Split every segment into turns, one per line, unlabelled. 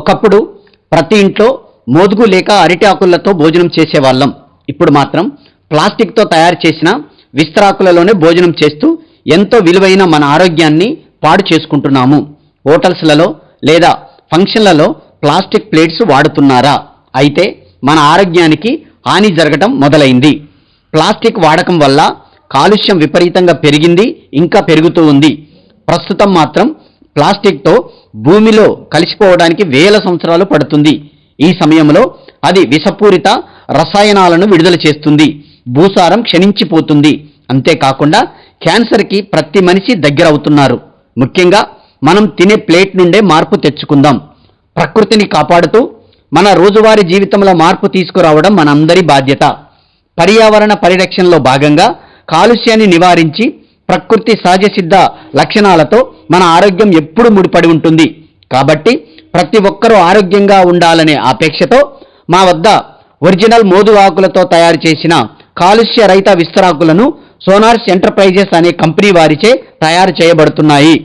ఒకప్పుడు ప్రతి ఇంట్లో మోదుగు లేక అరటి ఆకులతో భోజనం చేసేవాళ్ళం. ఇప్పుడు మాత్రం ప్లాస్టిక్తో తయారు చేసిన విస్తరాకులలోనే భోజనం చేస్తూ ఎంతో విలువైన మన ఆరోగ్యాన్ని పాడు చేసుకుంటున్నాము. హోటల్స్లలో లేదా ఫంక్షన్లలో ప్లాస్టిక్ ప్లేట్స్ వాడుతున్నారా? అయితే మన ఆరోగ్యానికి హాని జరగటం మొదలైంది. ప్లాస్టిక్ వాడకం వల్ల కాలుష్యం విపరీతంగా పెరిగింది, ఇంకా పెరుగుతూ ఉంది. ప్రస్తుతం మాత్రం ప్లాస్టిక్తో భూమిలో కలిసిపోవడానికి వేల సంవత్సరాలు పడుతుంది. ఈ సమయంలో అది విషపూరిత రసాయనాలను విడుదల చేస్తుంది. భూసారం క్షీణించిపోతుంది. అంతేకాకుండా క్యాన్సర్కి ప్రతి మనిషి దగ్గర అవుతున్నారు. ముఖ్యంగా మనం తినే ప్లేట్ నుండే మార్పు తెచ్చుకుందాం. ప్రకృతిని కాపాడుతూ మన రోజువారీ జీవితంలో మార్పు తీసుకురావడం మనందరి బాధ్యత. పర్యావరణ పరిరక్షణలో భాగంగా కాలుష్యాన్ని నివారించి ప్రకృతి సహజ సిద్ధ లక్షణాలతో మన ఆరోగ్యం ఎప్పుడూ ముడిపడి ఉంటుంది. కాబట్టి ప్రతి ఒక్కరూ ఆరోగ్యంగా ఉండాలనే అపేక్షతో మా వద్ద ఒరిజినల్ మోదు ఆకులతో తయారు చేసిన కాలుష్య రహిత విస్తరాకులను సోనార్స్ ఎంటర్ప్రైజెస్ అనే కంపెనీ వారిచే తయారు చేయబడుతున్నాయి.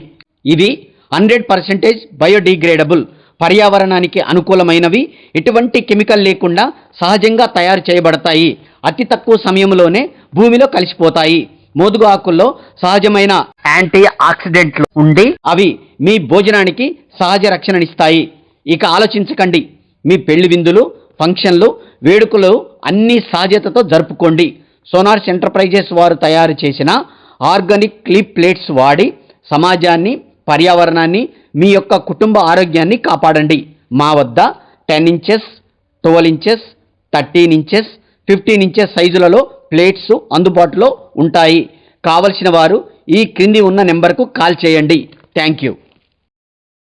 ఇవి 100% బయోడిగ్రేడబుల్, పర్యావరణానికి అనుకూలమైనవి, ఎటువంటి కెమికల్ లేకుండా సహజంగా తయారు చేయబడతాయి. అతి తక్కువ సమయంలోనే భూమిలో కలిసిపోతాయి. మోదుగు ఆకుల్లో సహజమైన యాంటీ ఆక్సిడెంట్లు ఉండి అవి మీ భోజనానికి సహజ రక్షణనిస్తాయి. ఇక ఆలోచించకండి, మీ పెళ్లి విందులు, ఫంక్షన్లు, వేడుకలు అన్ని సహజతతో జరుపుకోండి. సోనార్స్ ఎంటర్ప్రైజెస్ వారు తయారు చేసిన ఆర్గానిక్ క్లిప్ ప్లేట్స్ వాడి సమాజాన్ని, పర్యావరణాన్ని, మీ యొక్క కుటుంబ ఆరోగ్యాన్ని కాపాడండి. మా వద్ద 10 ఇంచెస్, 12 ఇంచెస్, 13 ఇంచెస్, 15 ఇంచెస్ సైజులలో ప్లేట్స్ అందుబాటులో ఉంటాయి. కావలసిన వారు ఈ క్రింది ఉన్న నెంబర్కు కాల్ చేయండి. Thank you.